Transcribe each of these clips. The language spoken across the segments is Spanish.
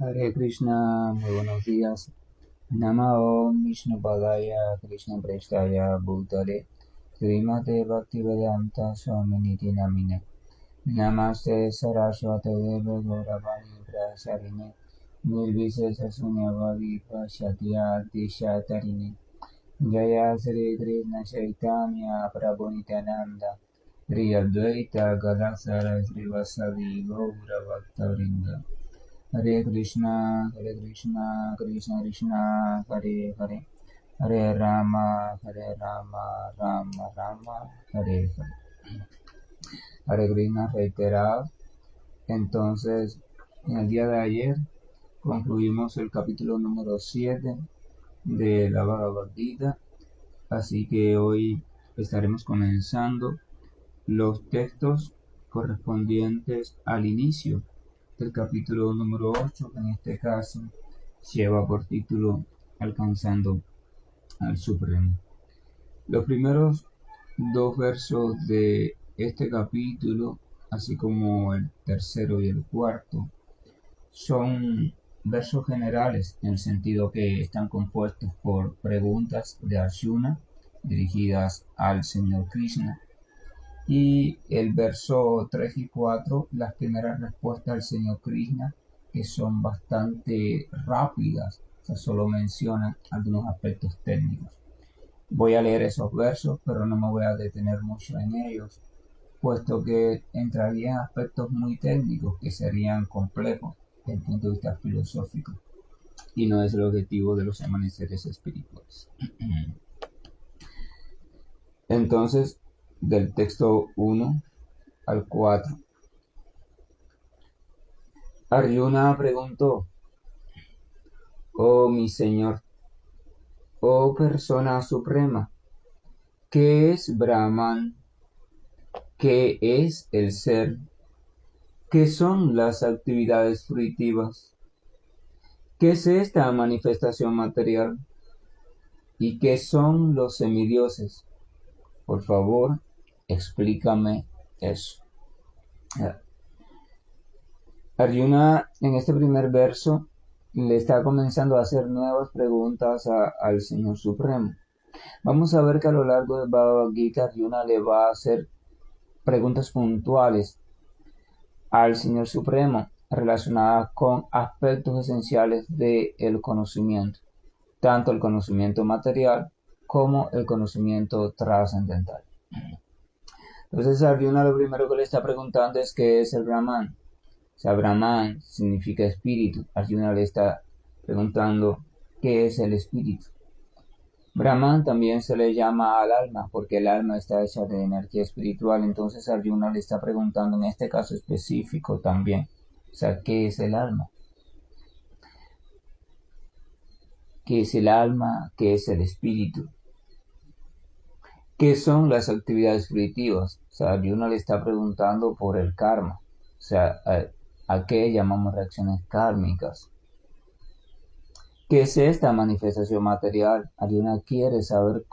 Hare Krishna, muy buenos días. Namo Vishnu Padaya Krishna Prestaya Bhutale Srimate Bhaktivedanta Swaminiti Namine Namaste Saraswate Deva Gauravani Prasarine Nirvisesa Sunyavadi Pashatya Dishatarine Jaya Sri Krishna Chaitanya Prabhu Nityananda Sri Advaita Gadadhara Srivasadi Gaura Bhaktavrinda Hare Krishna, Krishna Krishna, Hare Hare, Hare Rama, Rama Rama, Hare Hare. Hare Krishna reiterado. Entonces, en el día de ayer concluimos el capítulo número 7 de la Bhagavad Gita, así que hoy estaremos comenzando los textos correspondientes al inicio del capítulo número 8, que en este caso lleva por título Alcanzando al Supremo. Los primeros dos versos de este capítulo, así como el tercero y el cuarto, son versos generales en el sentido que están compuestos por preguntas de Arjuna dirigidas al Señor Krishna. Y el verso 3 y 4, las primeras respuestas al Señor Krishna, que son bastante rápidas, o sea, solo mencionan algunos aspectos técnicos. Voy a leer esos versos, pero no me voy a detener mucho en ellos, puesto que entraría en aspectos muy técnicos que serían complejos desde el punto de vista filosófico, y no es el objetivo de los amaneceres espirituales. Entonces, del texto 1 al 4. Arjuna preguntó: Oh mi Señor, oh persona suprema, ¿qué es Brahman? ¿Qué es el ser? ¿Qué son las actividades fruitivas? ¿Qué es esta manifestación material? ¿Y qué son los semidioses? Por favor, explícame eso. Arjuna, en este primer verso, le está comenzando a hacer nuevas preguntas al Señor Supremo. Vamos a ver que a lo largo del Bhagavad Gita, Arjuna le va a hacer preguntas puntuales al Señor Supremo relacionadas con aspectos esenciales del conocimiento, tanto el conocimiento material como el conocimiento trascendental. Entonces, Arjuna lo primero que le está preguntando es ¿qué es el Brahman? O sea, Brahman significa espíritu. Arjuna le está preguntando ¿qué es el espíritu? Brahman también se le llama al alma porque el alma está hecha de energía espiritual. Entonces Arjuna le está preguntando en este caso específico también, o sea, ¿qué es el alma? ¿Qué es el alma? ¿Qué es el espíritu? ¿Qué son las actividades fruitivas? O sea, Arjuna le está preguntando por el karma, o sea, ¿a qué llamamos reacciones kármicas? ¿Qué es esta manifestación material? Arjuna quiere saber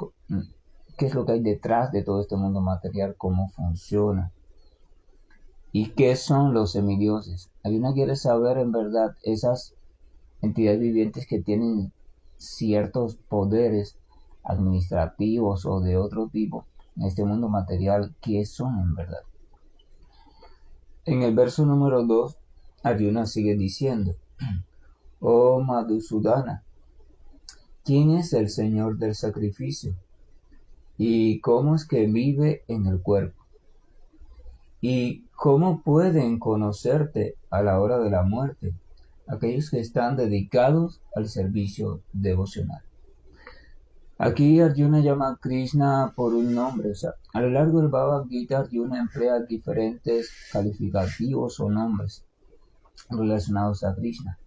qué es lo que hay detrás de todo este mundo material, cómo funciona. ¿Y qué son los semidioses? Arjuna quiere saber en verdad esas entidades vivientes que tienen ciertos poderes administrativos o de otro tipo en este mundo material, ¿qué son en verdad? En el verso número 2, Arjuna sigue diciendo: Oh Madhusudana, ¿quién es el Señor del sacrificio? ¿Y cómo es que vive en el cuerpo? ¿Y cómo pueden conocerte a la hora de la muerte aquellos que están dedicados al servicio devocional? Aquí Arjuna llama a Krishna por un nombre, o sea, a lo largo del Bhagavad Gita Arjuna emplea diferentes calificativos o nombres relacionados a Krishna.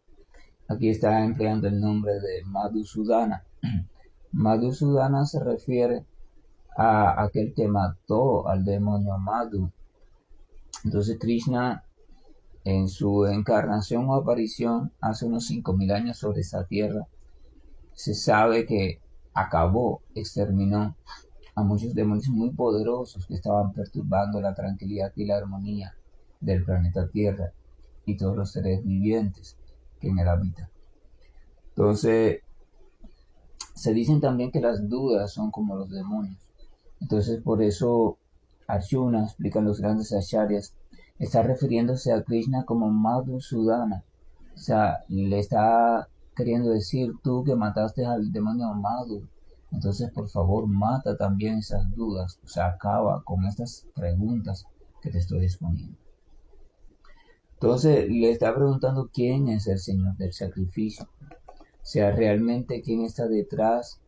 Aquí está empleando el nombre de Madhusudana. Madhusudana se refiere a aquel que mató al demonio Madhu. Entonces Krishna, en su encarnación o aparición hace unos 5.000 años sobre esa tierra, se sabe que exterminó a muchos demonios muy poderosos que estaban perturbando la tranquilidad y la armonía del planeta Tierra y todos los seres vivientes que en él habita. Entonces, se dicen también que las dudas son como los demonios. Entonces, por eso Arjuna, explican los grandes acharyas, está refiriéndose a Krishna como Madhusudana. O sea, le está queriendo decir, tú que mataste al demonio Madhu, entonces por favor mata también esas dudas. O sea, acaba con estas preguntas que te estoy exponiendo. Entonces le está preguntando quién es el Señor del sacrificio. O sea, realmente quién está detrás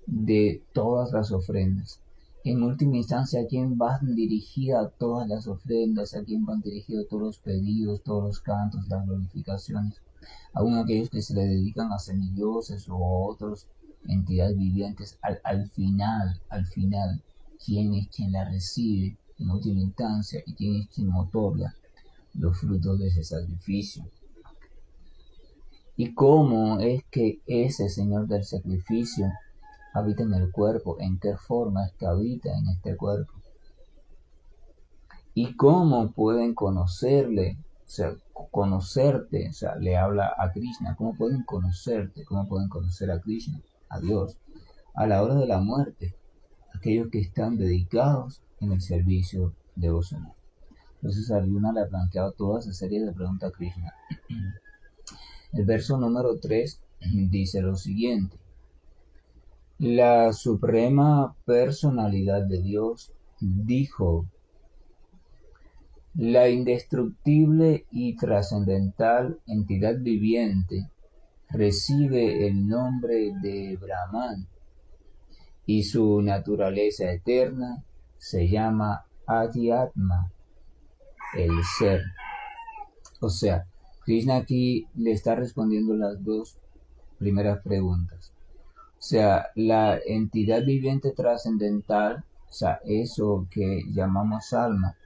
de todas las ofrendas. En última instancia, ¿a quién van dirigidas todas las ofrendas? ¿A quién van dirigidos todos los pedidos, todos los cantos, las glorificaciones? Aún aquellos que se le dedican a semidioses o a otras entidades vivientes. Al final, ¿quién es quien la recibe en última instancia y quién es quien otorga los frutos de ese sacrificio? ¿Y cómo es que ese Señor del sacrificio habita en el cuerpo? ¿En qué forma es que habita en este cuerpo? ¿Y cómo pueden conocerle? O sea, conocerte, o sea, le habla a Krishna. ¿Cómo pueden conocerte? ¿Cómo pueden conocer a Krishna, a Dios? A la hora de la muerte, aquellos que están dedicados en el servicio devocional. Entonces Arjuna le ha planteado toda esa serie de preguntas a Krishna. El verso número 3 dice lo siguiente. La suprema personalidad de Dios dijo: la indestructible y trascendental entidad viviente recibe el nombre de Brahman y su naturaleza eterna se llama Adhyatma, el ser. O sea, Krishna aquí le está respondiendo las dos primeras preguntas. O sea, la entidad viviente trascendental, o sea, eso que llamamos alma,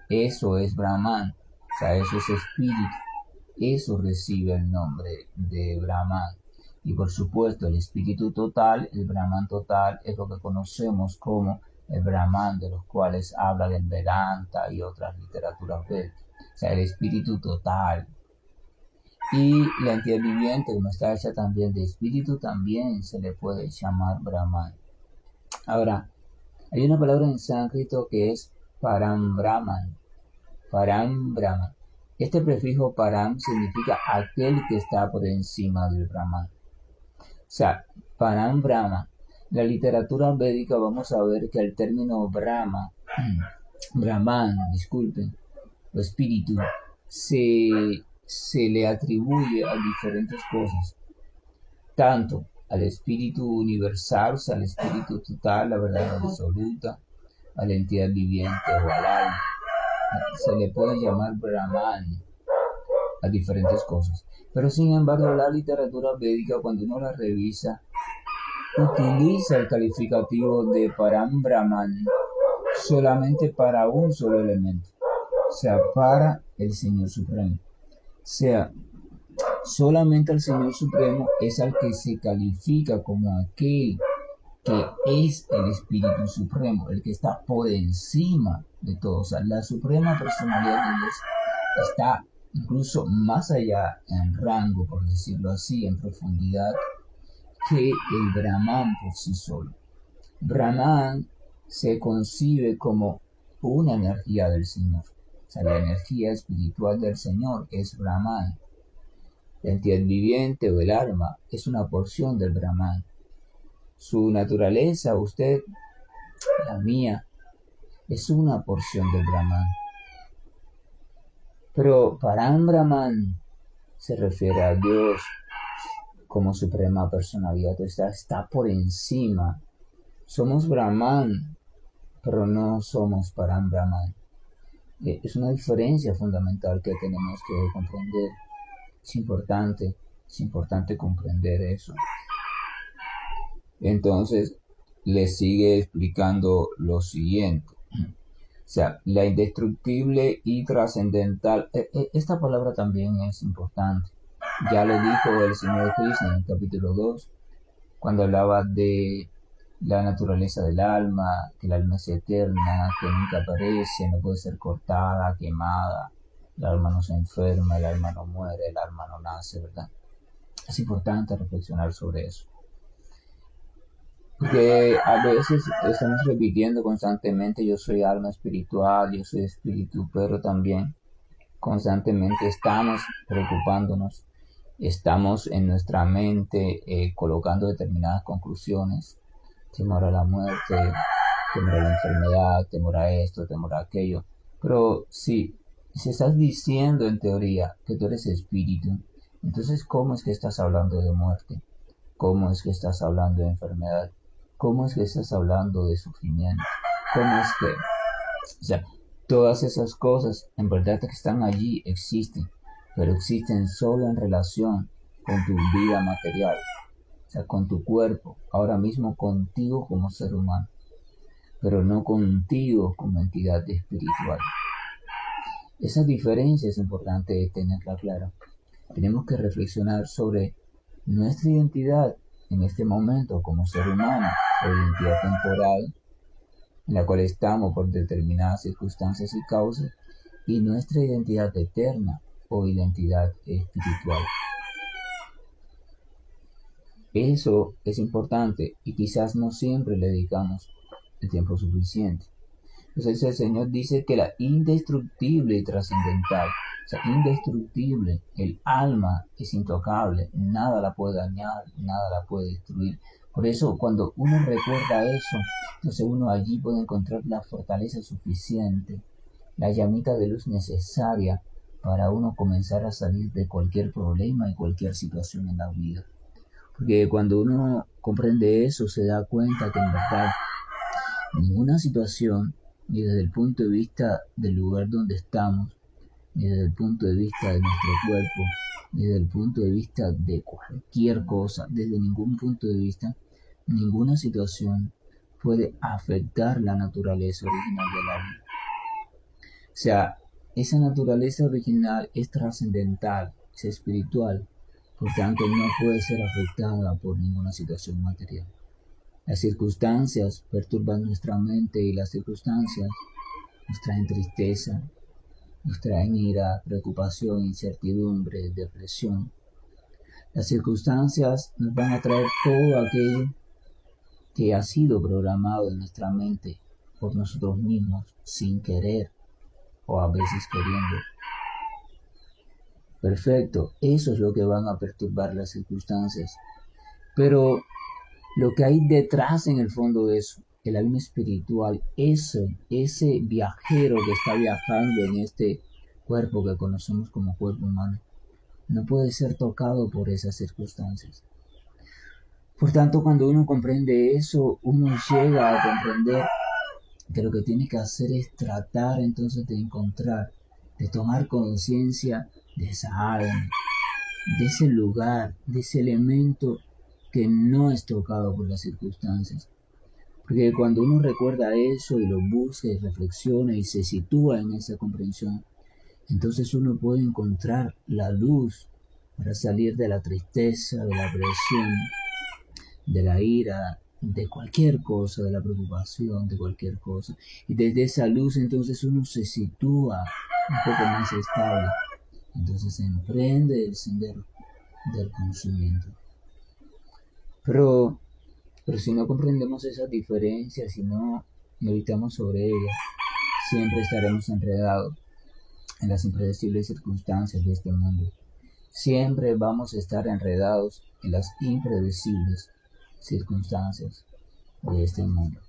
eso es Brahman, o sea, eso es espíritu, eso recibe el nombre de Brahman. Y por supuesto, el espíritu total, el Brahman total, es lo que conocemos como el Brahman, de los cuales habla del Vedanta y otras literaturas védicas. O sea, el espíritu total. Y la entidad viviente, como está hecha también de espíritu, también se le puede llamar Brahman. Ahora, hay una palabra en sánscrito que es Param Brahman. Param Brahman. Este prefijo Param significa aquel que está por encima del Brahman. O sea, Param Brahman. La literatura védica vamos a ver que el término Brahma, Brahman, disculpen, o espíritu, se le atribuye a diferentes cosas, tanto al espíritu universal, o sea, al espíritu total, la verdad absoluta, a la entidad viviente o al alma. Se le puede llamar Brahman a diferentes cosas. Pero sin embargo, la literatura védica, cuando uno la revisa, utiliza el calificativo de Param Brahman solamente para un solo elemento, o sea, para el Señor Supremo. O sea, solamente al Señor Supremo es al que se califica como aquel que es el Espíritu Supremo, el que está por encima de todo. O sea, la suprema personalidad de Dios está incluso más allá en rango, por decirlo así, en profundidad, que el Brahman por sí solo. Brahman se concibe como una energía del Señor. O sea, la energía espiritual del Señor es Brahman. La entidad viviente o el alma es una porción del Brahman. Su naturaleza, usted, la mía, es una porción del Brahman. Pero Param Brahman se refiere a Dios como suprema personalidad, o sea, está por encima. Somos Brahman, pero no somos Param Brahman. Es una diferencia fundamental que tenemos que comprender. Es importante comprender eso. Entonces, le sigue explicando lo siguiente. O sea, la indestructible y trascendental. Esta palabra también es importante. Ya lo dijo el Señor Krishna en el capítulo 2, cuando hablaba de la naturaleza del alma, que el alma es eterna, que nunca perece, no puede ser cortada, quemada, el alma no se enferma, el alma no muere, el alma no nace, ¿verdad? Es importante reflexionar sobre eso. Porque a veces estamos repitiendo constantemente, yo soy alma espiritual, yo soy espíritu, pero también constantemente estamos preocupándonos, estamos en nuestra mente colocando determinadas conclusiones, temor a la muerte, temor a la enfermedad, temor a esto, temor a aquello. Pero si estás diciendo en teoría que tú eres espíritu, entonces ¿cómo es que estás hablando de muerte? ¿Cómo es que estás hablando de enfermedad? ¿Cómo es que estás hablando de sufrimiento? ¿Cómo es que, o sea, todas esas cosas en verdad que están allí existen, pero existen solo en relación con tu vida material, o sea, con tu cuerpo, ahora mismo contigo como ser humano, pero no contigo como entidad espiritual. Esa diferencia es importante tenerla clara. Tenemos que reflexionar sobre nuestra identidad en este momento como ser humano o identidad temporal en la cual estamos por determinadas circunstancias y causas, y nuestra identidad eterna o identidad espiritual. Eso es importante y quizás no siempre le dedicamos el tiempo suficiente. Entonces el Señor dice que la indestructible y trascendental, o sea, indestructible, el alma es intocable, nada la puede dañar, nada la puede destruir. Por eso cuando uno recuerda eso, entonces uno allí puede encontrar la fortaleza suficiente, la llamita de luz necesaria para uno comenzar a salir de cualquier problema y cualquier situación en la vida. Porque cuando uno comprende eso, se da cuenta que en verdad ninguna situación, ni desde el punto de vista del lugar donde estamos, ni desde el punto de vista de nuestro cuerpo, ni desde el punto de vista de cualquier cosa, desde ningún punto de vista, ninguna situación puede afectar la naturaleza original del alma. O sea, esa naturaleza original es trascendental, es espiritual, por tanto no puede ser afectada por ninguna situación material. Las circunstancias perturban nuestra mente y las circunstancias nos traen tristeza, nos traen ira, preocupación, incertidumbre, depresión. Las circunstancias nos van a traer todo aquello que ha sido programado en nuestra mente por nosotros mismos sin querer o a veces queriendo. Perfecto, eso es lo que van a perturbar las circunstancias. Pero lo que hay detrás en el fondo de eso, el alma espiritual, ese viajero que está viajando en este cuerpo que conocemos como cuerpo humano, no puede ser tocado por esas circunstancias. Por tanto, cuando uno comprende eso, uno llega a comprender que lo que tiene que hacer es tratar entonces de encontrar, de tomar conciencia de esa alma, de ese lugar, de ese elemento que no es tocado por las circunstancias. Porque cuando uno recuerda eso y lo busca y reflexiona y se sitúa en esa comprensión, entonces uno puede encontrar la luz para salir de la tristeza, de la presión, de la ira, de cualquier cosa, de la preocupación, de cualquier cosa. Y desde esa luz entonces uno se sitúa un poco más estable. Entonces se emprende el sendero del conocimiento. Pero si no comprendemos esas diferencias, si no meditamos sobre ellas, siempre estaremos enredados en las impredecibles circunstancias de este mundo. Siempre vamos a estar enredados en las impredecibles circunstancias de este mundo.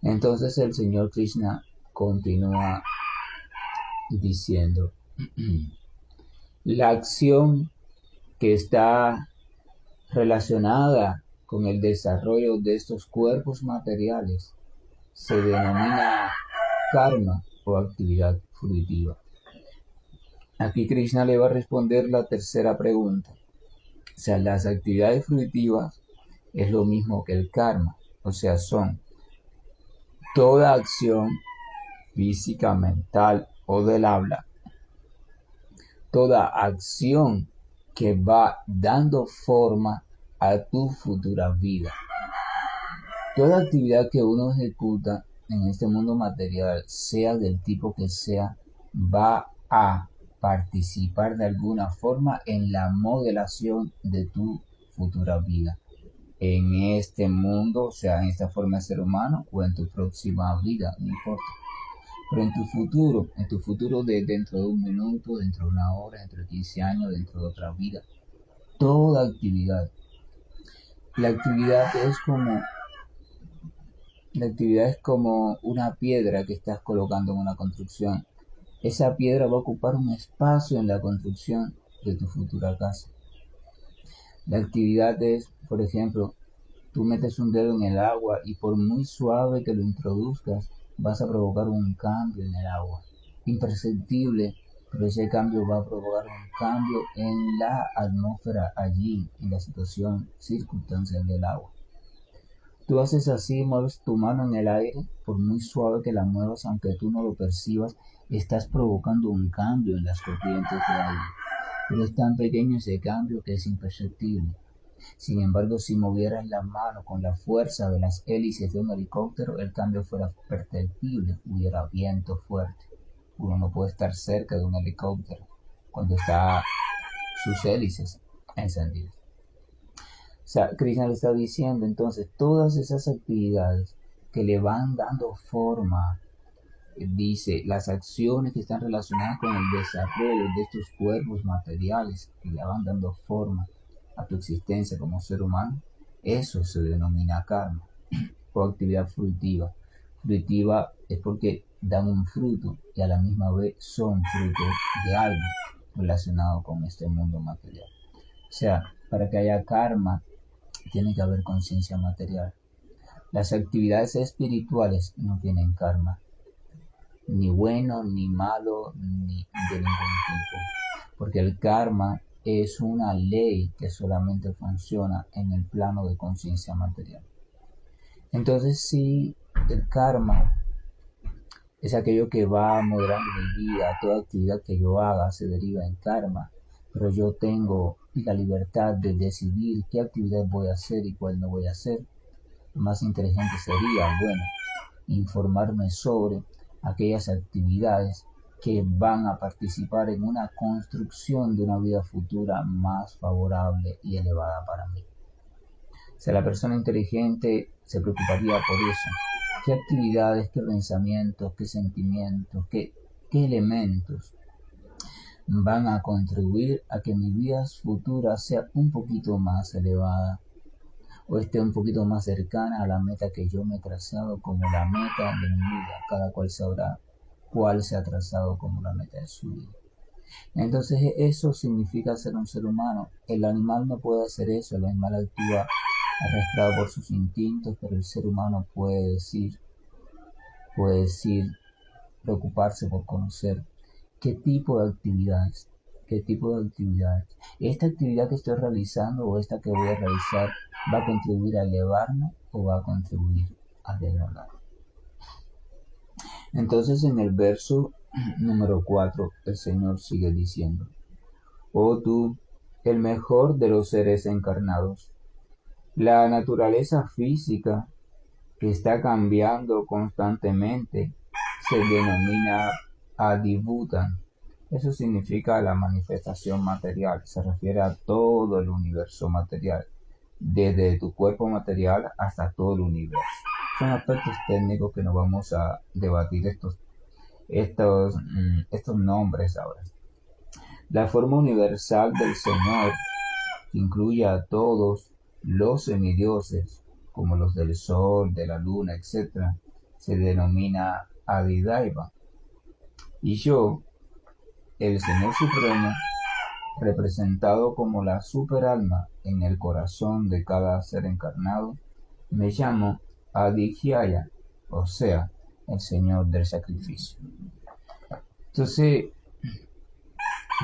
Entonces el Señor Krishna continúa diciendo, la acción que está relacionada con el desarrollo de estos cuerpos materiales se denomina karma o actividad fruitiva. Aquí Krishna le va a responder la tercera pregunta. O sea, las actividades fruitivas es lo mismo que el karma. O sea, son toda acción física, mental o del habla. Toda acción que va dando forma a tu futura vida. Toda actividad que uno ejecuta en este mundo material, sea del tipo que sea, va a participar de alguna forma en la modelación de tu futura vida, en este mundo, o sea, en esta forma de ser humano o en tu próxima vida, no importa. Pero en tu futuro de dentro de un minuto, dentro de una hora, dentro de 15 años, dentro de otra vida, toda actividad. La actividad es como, la actividad es como una piedra que estás colocando en una construcción. Esa piedra va a ocupar un espacio en la construcción de tu futura casa. La actividad es, por ejemplo, tú metes un dedo en el agua y por muy suave que lo introduzcas, vas a provocar un cambio en el agua. Imperceptible, pero ese cambio va a provocar un cambio en la atmósfera allí, en la situación circunstancial del agua. Tú haces así, mueves tu mano en el aire, por muy suave que la muevas, aunque tú no lo percibas, estás provocando un cambio en las corrientes de aire. Pero es tan pequeño ese cambio que es imperceptible. Sin embargo, si movieras la mano con la fuerza de las hélices de un helicóptero, el cambio fuera perceptible, hubiera viento fuerte. Uno no puede estar cerca de un helicóptero cuando está sus hélices encendidas. O sea, Krishna le está diciendo entonces todas esas actividades que le van dando forma, dice, las acciones que están relacionadas con el desarrollo de estos cuerpos materiales que le van dando forma a tu existencia como ser humano, eso se denomina karma o actividad fruitiva. Fruitiva es porque dan un fruto y a la misma vez son frutos de algo relacionado con este mundo material. O sea, para que haya karma tiene que haber conciencia material. Las actividades espirituales no tienen karma, ni bueno, ni malo, ni de ningún tipo, porque el karma es una ley que solamente funciona en el plano de conciencia material. Entonces, si el karma es aquello que va moderando mi vida, toda actividad que yo haga se deriva en karma, pero yo tengo la libertad de decidir qué actividad voy a hacer y cuál no voy a hacer. Lo más inteligente sería, bueno, informarme sobre aquellas actividades que van a participar en una construcción de una vida futura más favorable y elevada para mí. O sea, la persona inteligente se preocuparía por eso. ¿Qué actividades, qué pensamientos, qué sentimientos, qué elementos van a contribuir a que mi vida futura sea un poquito más elevada o esté un poquito más cercana a la meta que yo me he trazado como la meta de mi vida? Cada cual sabrá cuál se ha trazado como la meta de su vida. Entonces eso significa ser un ser humano. El animal no puede hacer eso, el animal actúa arrastrado por sus instintos, pero el ser humano puede decir, preocuparse por conocer qué tipo de actividades, esta actividad que estoy realizando o esta que voy a realizar va a contribuir a elevarme o va a contribuir a degradarme. Entonces en el verso número 4 el Señor sigue diciendo: oh tú, el mejor de los seres encarnados, la naturaleza física que está cambiando constantemente se denomina Adibhutan. Eso significa la manifestación material, se refiere a todo el universo material, desde tu cuerpo material hasta todo el universo. Son aspectos técnicos que no vamos a debatir estos nombres ahora. La forma universal del Señor, que incluye a todos los semidioses, como los del sol, de la luna, etc., se denomina Adidaiva. Y yo, el Señor Supremo, representado como la superalma en el corazón de cada ser encarnado, me llamo Adhyaya, o sea, el Señor del sacrificio. Entonces,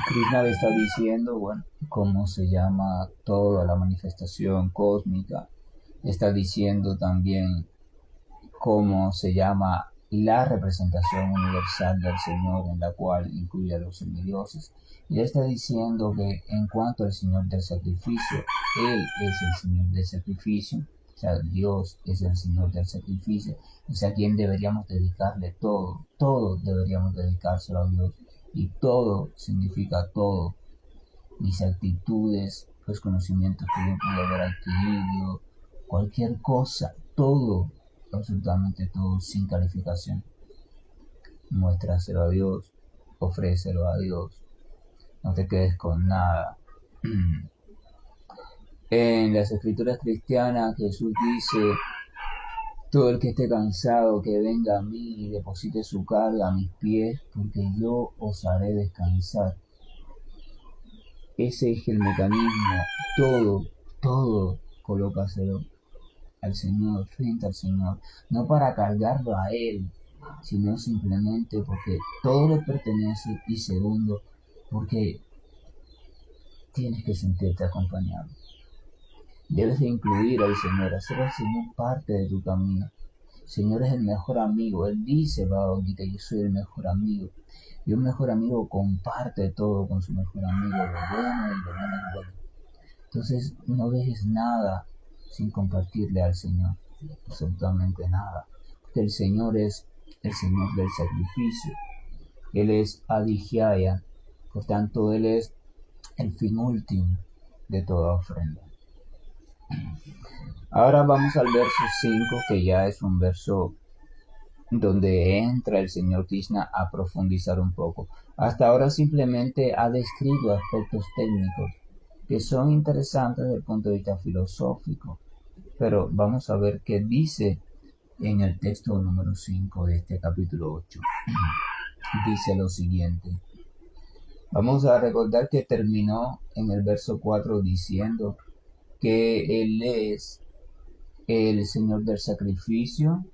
Krishna le está diciendo, bueno, cómo se llama toda la manifestación cósmica. Está diciendo también cómo se llama la representación universal del Señor, en la cual incluye a los semidioses. Y le está diciendo que en cuanto al Señor del sacrificio, Él es el Señor del sacrificio, o sea, Dios es el Señor del sacrificio, es a quien deberíamos dedicarle todo deberíamos dedicárselo a Dios. Y todo significa todo. Mis actitudes, los conocimientos que yo pude haber adquirido, cualquier cosa, todo, absolutamente todo, sin calificación. Muéstraselo a Dios, ofrécelo a Dios, no te quedes con nada. En las escrituras cristianas Jesús dice: todo el que esté cansado, que venga a mí y deposite su carga a mis pies, porque yo os haré descansar. Ese es el mecanismo. Todo, colócaselo al Señor, frente al Señor. No para cargarlo a Él, sino simplemente porque todo le pertenece, y segundo, porque tienes que sentirte acompañado. Debes de incluir al Señor, hacer al Señor parte de tu camino. El Señor es el mejor amigo. Él dice, Bhagavad-gita, yo soy el mejor amigo. Y un mejor amigo comparte todo con su mejor amigo, lo bueno y lo menos bueno. Entonces no dejes nada sin compartirle al Señor, absolutamente nada. Porque el Señor es el Señor del sacrificio. Él es Adhyaya, por tanto Él es el fin último de toda ofrenda. Ahora vamos al verso 5, que ya es un verso donde entra el Señor Krishna a profundizar un poco. Hasta ahora simplemente ha descrito aspectos técnicos que son interesantes desde el punto de vista filosófico, pero vamos a ver qué dice en el texto número 5 de este capítulo 8. Dice lo siguiente. Vamos a recordar que terminó en el verso 4 diciendo que Él es el Señor del sacrificio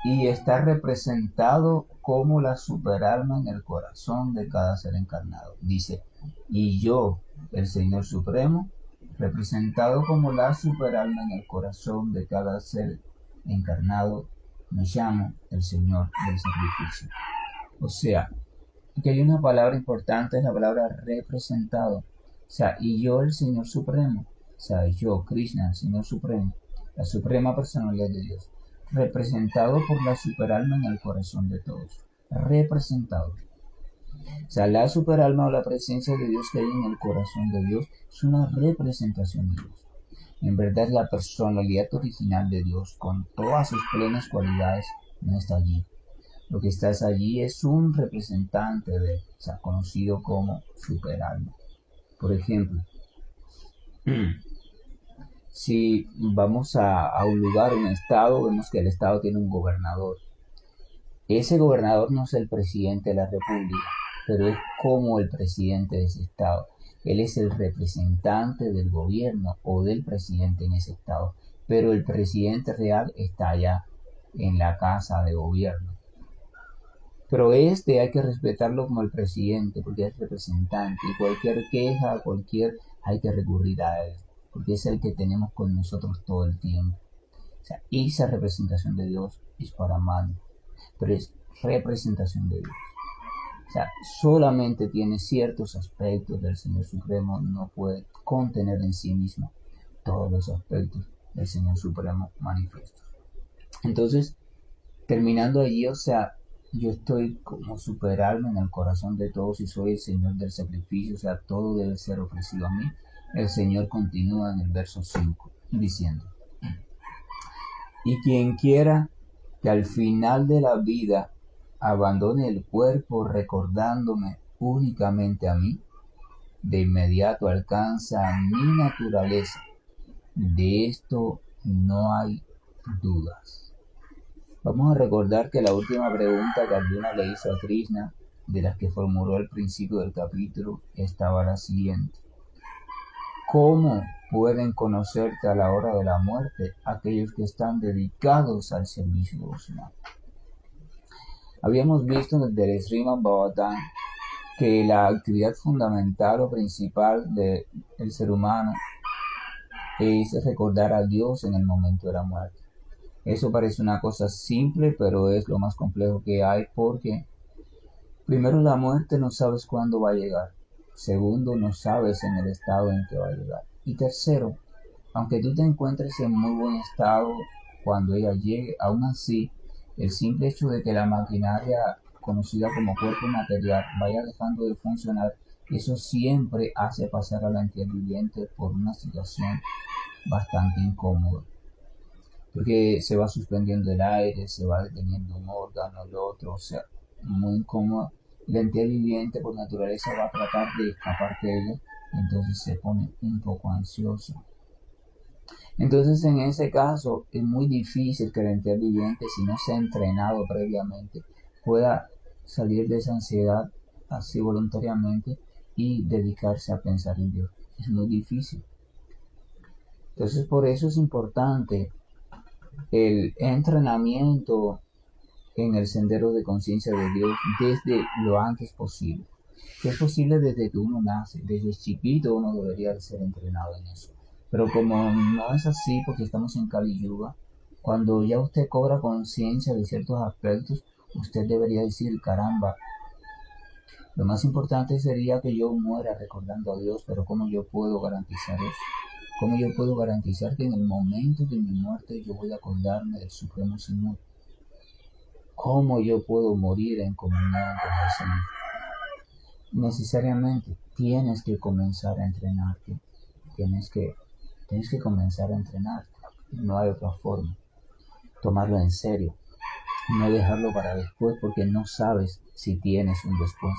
y está representado como la superalma en el corazón de cada ser encarnado. Dice, y yo, el Señor Supremo, representado como la superalma en el corazón de cada ser encarnado, me llamo el Señor del sacrificio. O sea, que hay una palabra importante, es la palabra representado. O sea, y yo, el Señor Supremo, o sea, yo, Krishna, el Señor Supremo, la suprema personalidad de Dios, representado por la superalma en el corazón de todos. Representado. O sea, la superalma o la presencia de Dios que hay en el corazón de Dios es una representación de Dios. En verdad, la personalidad original de Dios, con todas sus plenas cualidades, no está allí. Lo que está allí es un representante de Él, o sea, conocido como superalma. Por ejemplo, si vamos a un lugar, un estado, vemos que el estado tiene un gobernador. Ese gobernador no es el presidente de la república, pero es como el presidente de ese estado. Él es el representante del gobierno o del presidente en ese estado, pero el presidente real está allá en la casa de gobierno. Pero hay que respetarlo como el presidente, porque es representante, y cualquier queja, hay que recurrir a él, porque es el que tenemos con nosotros todo el tiempo. O sea, esa representación de Dios es para mano, pero es representación de Dios. O sea, solamente tiene ciertos aspectos del Señor Supremo, no puede contener en sí mismo todos los aspectos del Señor Supremo manifestos. Entonces, terminando allí, o sea, yo estoy como superalma en el corazón de todos y soy el Señor del sacrificio, o sea, todo debe ser ofrecido a mí. El Señor continúa en el verso 5 diciendo, y quien quiera que al final de la vida abandone el cuerpo recordándome únicamente a mí, de inmediato alcanza mi naturaleza. De esto no hay dudas. Vamos a recordar que la última pregunta que Arjuna le hizo a Krishna, de las que formuló al principio del capítulo, estaba la siguiente. ¿Cómo pueden conocerte a la hora de la muerte aquellos que están dedicados al servicio devocional? Habíamos visto desde el Srimad Bhagavatam que la actividad fundamental o principal del ser humano es recordar a Dios en el momento de la muerte. Eso parece una cosa simple, pero es lo más complejo que hay porque, primero, la muerte no sabes cuándo va a llegar. Segundo, no sabes en el estado en que va a llegar. Y tercero, aunque tú te encuentres en muy buen estado cuando ella llegue, aún así, el simple hecho de que la maquinaria conocida como cuerpo material, vaya dejando de funcionar, eso siempre hace pasar a la entidad viviente por una situación bastante incómoda, porque se va suspendiendo el aire, se va deteniendo un órgano, el otro, o sea, muy incómoda. La entidad viviente por naturaleza va a tratar de escapar de ella, y entonces se pone un poco ansiosa. Entonces, en ese caso, es muy difícil que el ente viviente, si no se ha entrenado previamente, pueda salir de esa ansiedad así voluntariamente y dedicarse a pensar en Dios. Es muy difícil. Entonces, por eso es importante el entrenamiento en el sendero de conciencia de Dios desde lo antes posible. Que es posible desde que uno nace, desde chiquito uno debería de ser entrenado en eso. Pero como no es así, porque estamos en Kali Yuga, cuando ya usted cobra conciencia de ciertos aspectos, usted debería decir, caramba, lo más importante sería que yo muera recordando a Dios, pero ¿cómo yo puedo garantizar eso? ¿Cómo yo puedo garantizar que en el momento de mi muerte yo voy a acordarme del Supremo Señor? ¿Cómo yo puedo morir en comunión con el Señor? Necesariamente tienes que comenzar a entrenarte. Tienes que comenzar a entrenarte. No hay otra forma. Tomarlo en serio. No dejarlo para después porque no sabes si tienes un después.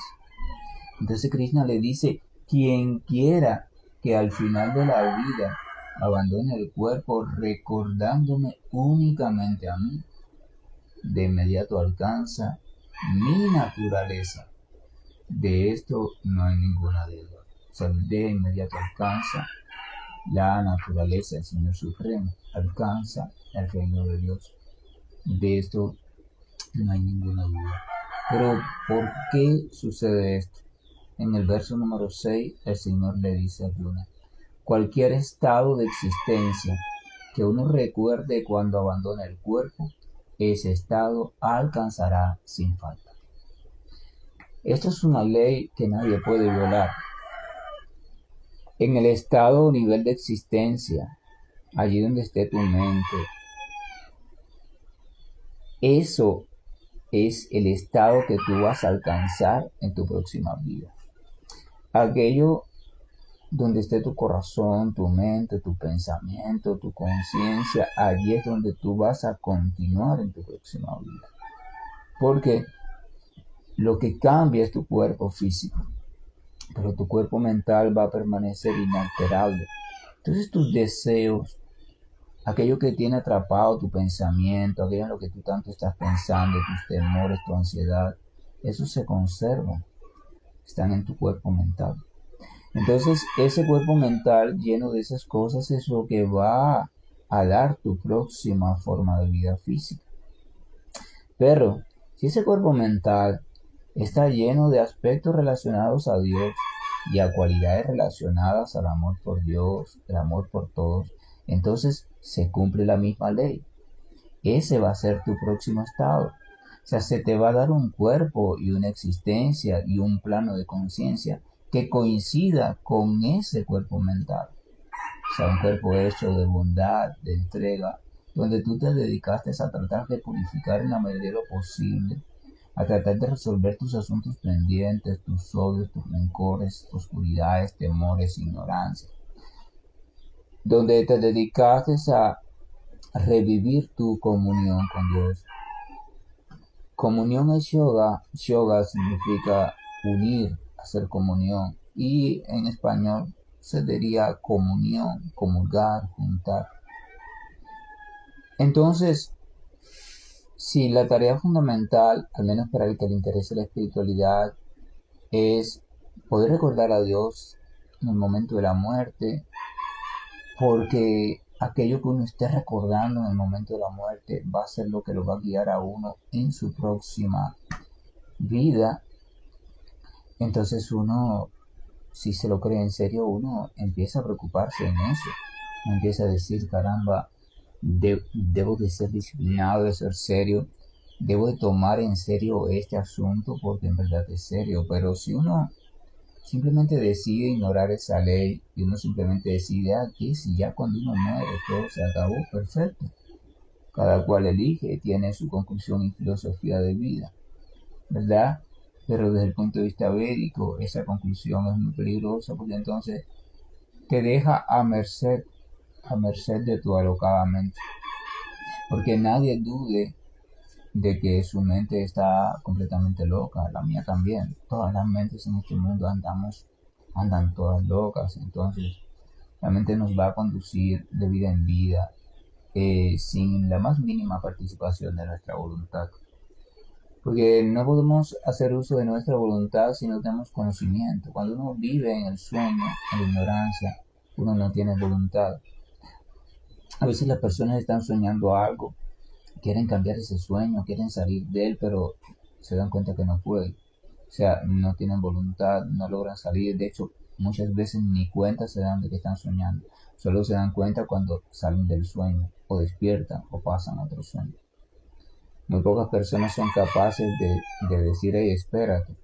Entonces Krishna le dice, quien quiera que al final de la vida abandone el cuerpo recordándome únicamente a mí, de inmediato alcanza mi naturaleza. De esto no hay ninguna duda. O sea, de inmediato alcanza la naturaleza del Señor Supremo, alcanza el reino de Dios. De esto no hay ninguna duda. Pero, ¿por qué sucede esto? En el verso número 6, el Señor le dice a Arjuna, cualquier estado de existencia que uno recuerde cuando abandona el cuerpo, ese estado alcanzará sin falta. Esto es una ley que nadie puede violar. En el estado o nivel de existencia, allí donde esté tu mente, eso es el estado que tú vas a alcanzar en tu próxima vida. Aquello donde esté tu corazón, tu mente, tu pensamiento, tu conciencia, allí es donde tú vas a continuar en tu próxima vida. Porque lo que cambia es tu cuerpo físico, pero tu cuerpo mental va a permanecer inalterable. Entonces tus deseos, aquello que tiene atrapado tu pensamiento, aquello en lo que tú tanto estás pensando, tus temores, tu ansiedad, eso se conserva, están en tu cuerpo mental. Entonces ese cuerpo mental lleno de esas cosas es lo que va a dar tu próxima forma de vida física. Pero si ese cuerpo mental está lleno de aspectos relacionados a Dios y a cualidades relacionadas al amor por Dios, el amor por todos, entonces se cumple la misma ley. Ese va a ser tu próximo estado. O sea, se te va a dar un cuerpo y una existencia y un plano de conciencia que coincida con ese cuerpo mental. O sea, un cuerpo hecho de bondad, de entrega, donde tú te dedicaste a tratar de purificar en la medida de lo posible, a tratar de resolver tus asuntos pendientes, tus odios, tus rencores, oscuridades, temores, ignorancias, donde te dedicaste a revivir tu comunión con Dios. Comunión es yoga. Yoga significa unir, hacer comunión. Y en español se diría comunión, comulgar, juntar. Entonces, si la tarea fundamental, al menos para el que le interese la espiritualidad, es poder recordar a Dios en el momento de la muerte, porque aquello que uno esté recordando en el momento de la muerte va a ser lo que lo va a guiar a uno en su próxima vida. Entonces uno, si se lo cree en serio, uno empieza a preocuparse en eso. Uno empieza a decir, caramba, debo de ser disciplinado, de ser serio, debo de tomar en serio este asunto porque en verdad es serio. Pero si uno simplemente decide ignorar esa ley y uno simplemente decide, aquí si ya cuando uno muere todo se acabó, perfecto. Cada cual elige, tiene su conclusión y filosofía de vida. ¿verdad? Pero desde el punto de vista védico, esa conclusión es muy peligrosa porque entonces te deja a merced de tu alocada mente. Porque nadie dude de que su mente está completamente loca, la mía también. Todas las mentes en este mundo andan todas locas, entonces la mente nos va a conducir de vida en vida sin la más mínima participación de nuestra voluntad. Porque no podemos hacer uso de nuestra voluntad si no tenemos conocimiento. Cuando uno vive en el sueño, en la ignorancia, uno no tiene voluntad. A veces las personas están soñando algo, quieren cambiar ese sueño, quieren salir de él, pero se dan cuenta que no pueden. O sea, no tienen voluntad, no logran salir. De hecho, muchas veces ni cuenta se dan de que están soñando. Solo se dan cuenta cuando salen del sueño, o despiertan, o pasan a otro sueño. Muy pocas personas son capaces de decir, hey, espérate,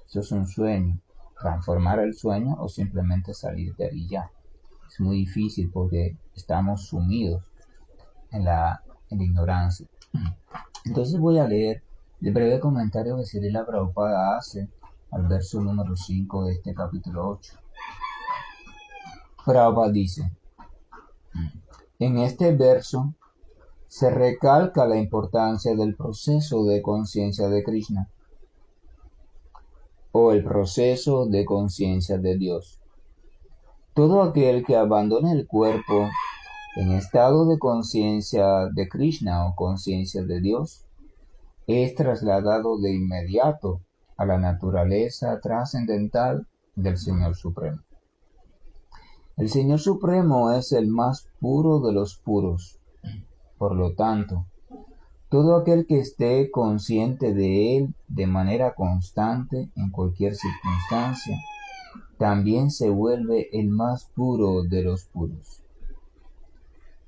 eso es un sueño. Transformar el sueño o simplemente salir de él y ya. Es muy difícil porque estamos sumidos en la ignorancia. Entonces voy a leer el breve comentario que Srila Prabhupada hace al verso número 5 de este capítulo 8. Prabhupada dice, en este verso se recalca la importancia del proceso de conciencia de Krishna o el proceso de conciencia de Dios. Todo aquel que abandone el cuerpo en estado de conciencia de Krishna o conciencia de Dios es trasladado de inmediato a la naturaleza trascendental del Señor Supremo. El Señor Supremo es el más puro de los puros. Por lo tanto, todo aquel que esté consciente de Él de manera constante en cualquier circunstancia, también se vuelve el más puro de los puros.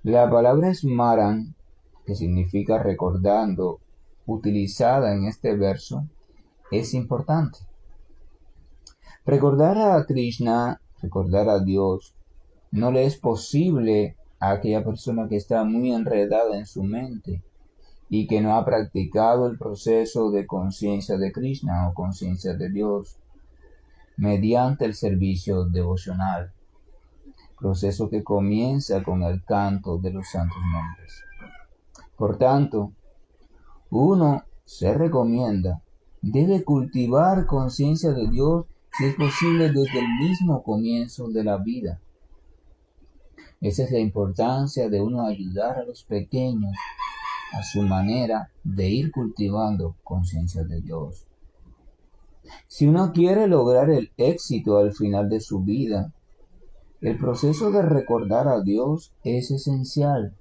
La palabra smaran, que significa recordando, utilizada en este verso, es importante. Recordar a Krishna, recordar a Dios, no le es posible a aquella persona que está muy enredada en su mente y que no ha practicado el proceso de conciencia de Krishna o conciencia de Dios mediante el servicio devocional, proceso que comienza con el canto de los santos nombres. Por tanto, uno se recomienda, debe cultivar conciencia de Dios si es posible desde el mismo comienzo de la vida. Esa es la importancia de uno ayudar a los pequeños a su manera de ir cultivando conciencia de Dios. Si uno quiere lograr el éxito al final de su vida, el proceso de recordar a Dios es esencial.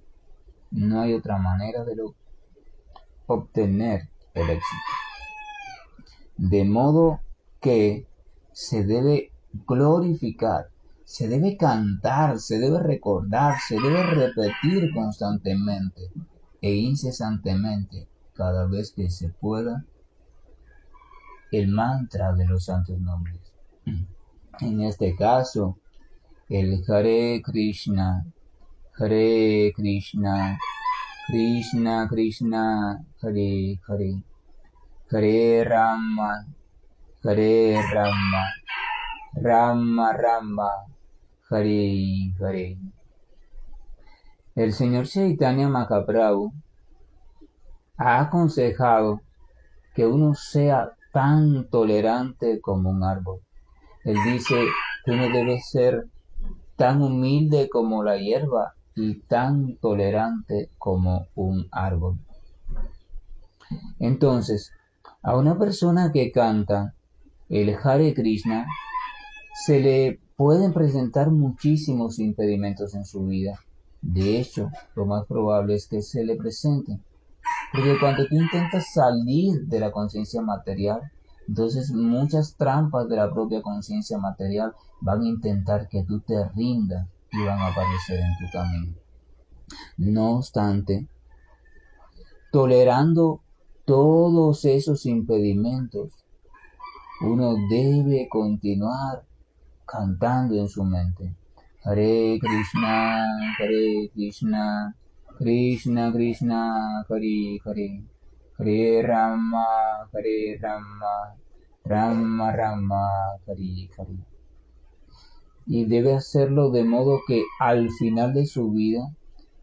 No hay otra manera de obtener el éxito. De modo que se debe glorificar, se debe cantar, se debe recordar, se debe repetir constantemente e incesantemente cada vez que se pueda el mantra de los santos nombres. En este caso, el Hare Krishna, Hare Krishna, Krishna Krishna, Hare Hare, Hare Rama, Hare Rama, Rama Rama, Hare Hare. El señor Chaitanya Mahaprabhu ha aconsejado que uno sea tan tolerante como un árbol. Él dice que uno debe ser tan humilde como la hierba y tan tolerante como un árbol. Entonces, a una persona que canta el Hare Krishna, se le pueden presentar muchísimos impedimentos en su vida. De hecho, lo más probable es que se le presenten. Porque cuando tú intentas salir de la conciencia material, entonces muchas trampas de la propia conciencia material van a intentar que tú te rindas y van a aparecer en tu camino. No obstante, tolerando todos esos impedimentos, uno debe continuar cantando en su mente. Hare Krishna, Krishna Krishna, Hare Hare, Hare Rama, Hare Rama, Rama Rama, Hare Hare. Y debe hacerlo de modo que al final de su vida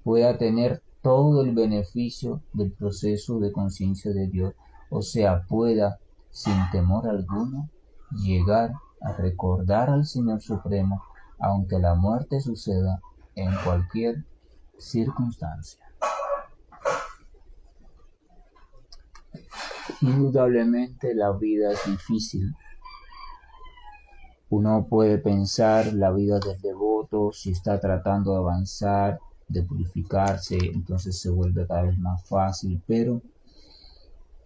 pueda tener todo el beneficio del proceso de conciencia de Dios, o sea, pueda, sin temor alguno, llegar a recordar al Señor Supremo, aunque la muerte suceda en cualquier circunstancia. Indudablemente la vida es difícil. Uno puede pensar la vida del devoto, si está tratando de avanzar, de purificarse, entonces se vuelve cada vez más fácil, pero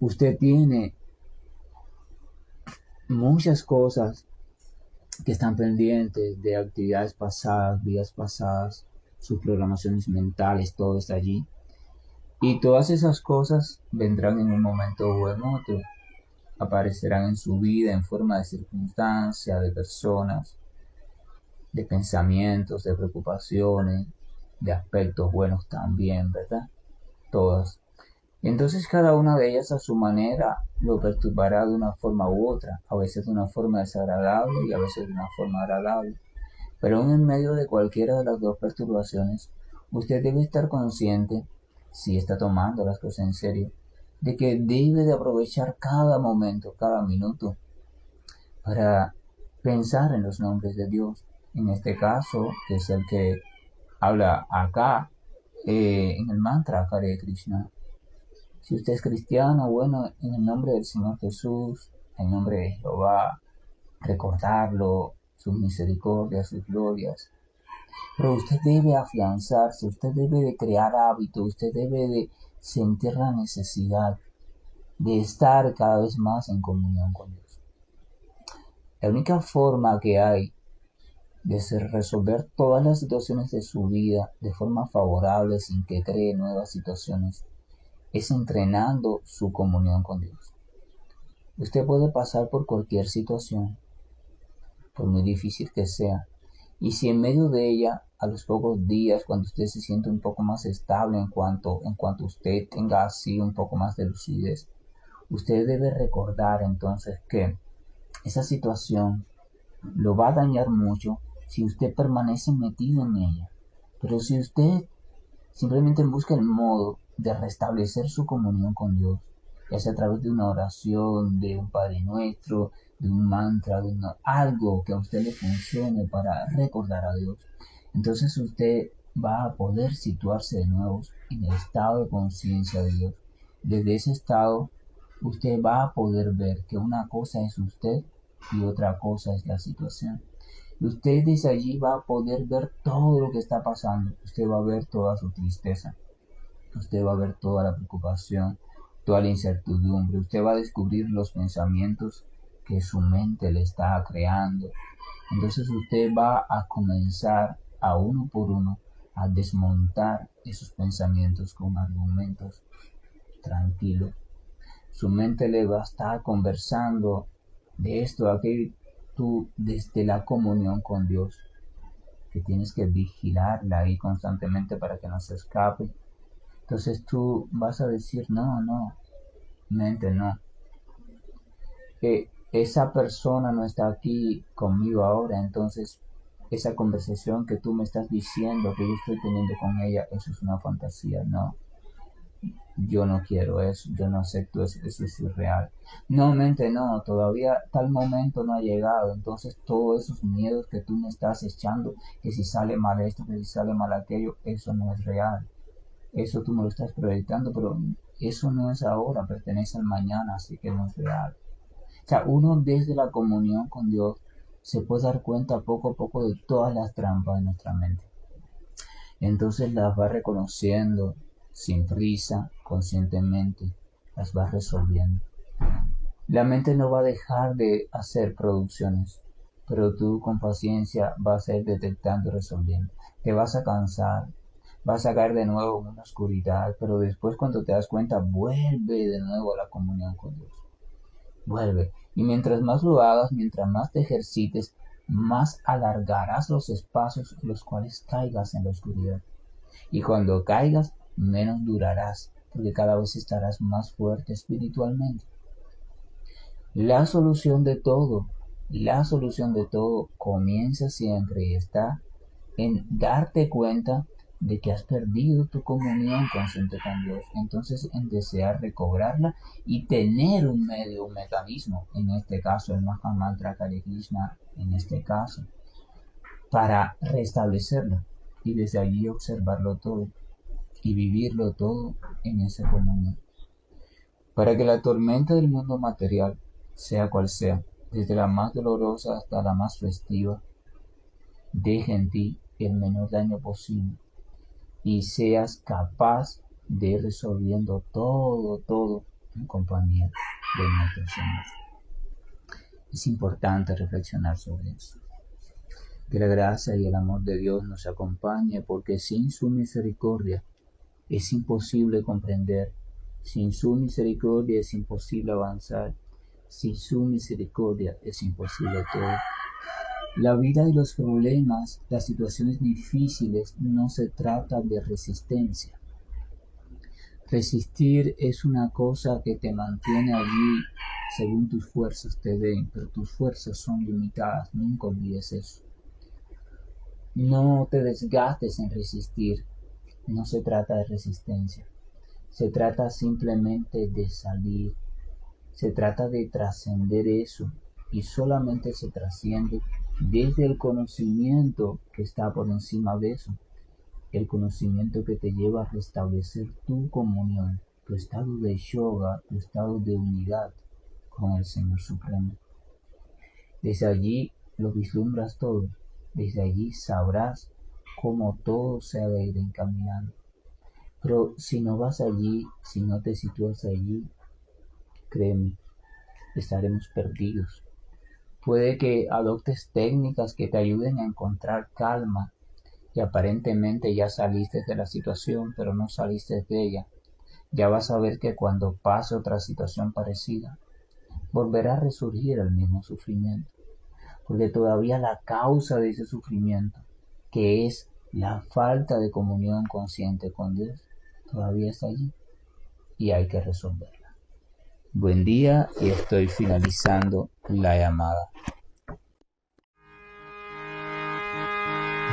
usted tiene muchas cosas que están pendientes de actividades pasadas, vidas pasadas, sus programaciones mentales, todo está allí. Y todas esas cosas vendrán en un momento o en otro. Aparecerán en su vida en forma de circunstancia, de personas, de pensamientos, de preocupaciones, de aspectos buenos también, ¿verdad? Todas. Entonces cada una de ellas a su manera lo perturbará de una forma u otra, a veces de una forma desagradable y a veces de una forma agradable. Pero aún en medio de cualquiera de las dos perturbaciones, usted debe estar consciente, si está tomando las cosas en serio, de que debe de aprovechar cada momento, cada minuto, para pensar en los nombres de Dios. En este caso, que es el que habla acá, en el mantra Hare Krishna. Si usted es cristiano, bueno, en el nombre del Señor Jesús, en el nombre de Jehová, recordarlo, sus misericordias, sus glorias. Pero usted debe afianzarse, usted debe de crear hábito, usted debe de sentir la necesidad de estar cada vez más en comunión con Dios. La única forma que hay de resolver todas las situaciones de su vida de forma favorable sin que cree nuevas situaciones es entrenando su comunión con Dios. Usted puede pasar por cualquier situación, por muy difícil que sea, y si en medio de ella, a los pocos días, cuando usted se siente un poco más estable en cuanto usted tenga así un poco más de lucidez, usted debe recordar entonces que esa situación lo va a dañar mucho si usted permanece metido en ella. Pero si usted simplemente busca el modo de restablecer su comunión con Dios, ya sea a través de una oración, de un Padre Nuestro, de un mantra, algo que a usted le funcione para recordar a Dios, entonces usted va a poder situarse de nuevo en el estado de conciencia de Dios. Desde ese estado, usted va a poder ver que una cosa es usted y otra cosa es la situación. Y usted desde allí va a poder ver todo lo que está pasando. Usted va a ver toda su tristeza. Usted va a ver toda la preocupación, toda la incertidumbre. Usted va a descubrir los pensamientos que su mente le está creando. Entonces usted va a comenzar a uno por uno a desmontar esos pensamientos con argumentos tranquilos. Su mente le va a estar conversando de esto, aquello, tú desde la comunión con Dios, que tienes que vigilarla ahí constantemente para que no se escape. Entonces tú vas a decir, no, mente, no. Esa persona no está aquí conmigo ahora, entonces esa conversación que tú me estás diciendo que yo estoy teniendo con ella, eso es una fantasía, no. Yo no quiero eso, yo no acepto eso, eso es irreal. No, mente, no, todavía tal momento no ha llegado, entonces todos esos miedos que tú me estás echando, que si sale mal esto, que si sale mal aquello, eso no es real. Eso tú me lo estás proyectando, pero eso no es ahora, pertenece al mañana, así que no es real. O sea, uno desde la comunión con Dios se puede dar cuenta poco a poco de todas las trampas de nuestra mente. Entonces las va reconociendo sin prisa, conscientemente, las va resolviendo. La mente no va a dejar de hacer producciones, pero tú con paciencia vas a ir detectando y resolviendo. Te vas a cansar, vas a caer de nuevo en una oscuridad, pero después cuando te das cuenta, vuelve de nuevo a la comunión con Dios. Vuelve. Y mientras más lo hagas, mientras más te ejercites, más alargarás los espacios en los cuales caigas en la oscuridad. Y cuando caigas, menos durarás, porque cada vez estarás más fuerte espiritualmente. La solución de todo comienza siempre y está en darte cuenta de que has perdido tu comunión consciente con Dios. Entonces, en desear recobrarla y tener un medio, un mecanismo, en este caso el Mahamantra Hare Krishna, en este caso, para restablecerla y desde allí observarlo todo y vivirlo todo en esa comunión. Para que la tormenta del mundo material, sea cual sea, desde la más dolorosa hasta la más festiva, deje en ti el menor daño posible y seas capaz de ir resolviendo todo en compañía de nuestro Señor. Es importante reflexionar sobre eso. Que la gracia y el amor de Dios nos acompañe, porque sin su misericordia es imposible comprender, sin su misericordia es imposible avanzar, sin su misericordia es imposible todo. La vida y los problemas, las situaciones difíciles, no se trata de resistencia. Resistir es una cosa que te mantiene allí según tus fuerzas te den, pero tus fuerzas son limitadas, nunca olvides eso. No te desgastes en resistir, no se trata de resistencia, se trata simplemente de salir, se trata de trascender eso, y solamente se trasciende desde el conocimiento que está por encima de eso, el conocimiento que te lleva a restablecer tu comunión, tu estado de yoga, tu estado de unidad con el Señor Supremo. Desde allí lo vislumbras todo, desde allí sabrás cómo todo se ha de ir encaminando. Pero si no vas allí, si no te sitúas allí, créeme, estaremos perdidos. Puede que adoptes técnicas que te ayuden a encontrar calma y aparentemente ya saliste de la situación, pero no saliste de ella. Ya vas a ver que cuando pase otra situación parecida, volverá a resurgir el mismo sufrimiento, porque todavía la causa de ese sufrimiento, que es la falta de comunión consciente con Dios, todavía está allí y hay que resolverla. Buen día, y estoy finalizando la llamada.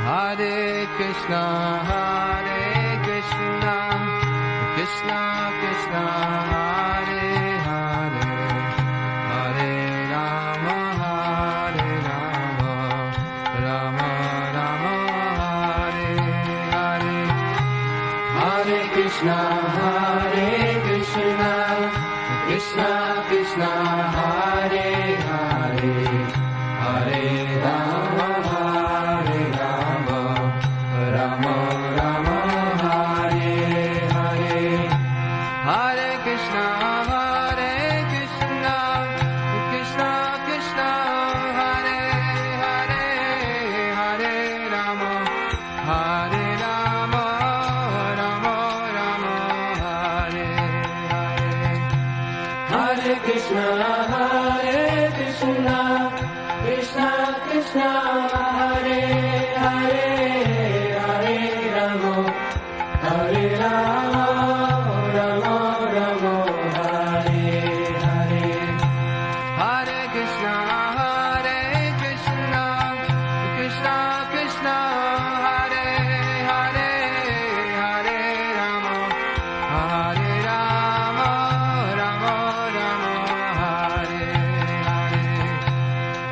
Hare Krishna, Krishna Krishna, Hare Hare, Hare Rama, Rama Rama, Hare Hare. Hare Krishna, Krishna Krishna, Hare Hare, Hare Rama, Rama Rama, Hare Hare. Hare Krishna, Krishna Krishna, Hare Hare, Hare Rama, Rama Rama, Hare Hare. Hare Krishna, Krishna Krishna, Hare Hare, Hare Rama, Rama Rama, Hare Hare. Hare Krishna, Krishna Krishna, Hare Hare, Hare Rama, Rama Rama, Hare Hare.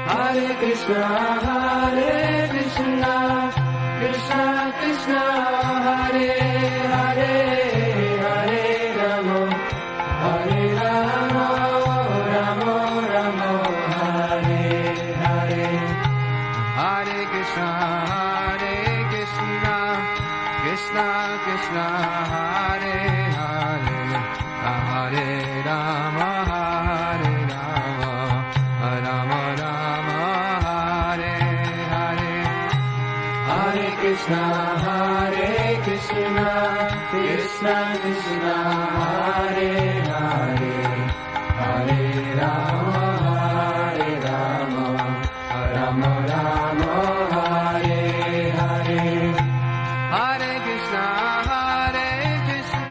Hare Krishna, Krishna Krishna, Hare Hare, Hare Rama, Rama Rama, Hare Hare. Hare Krishna, Krishna Krishna,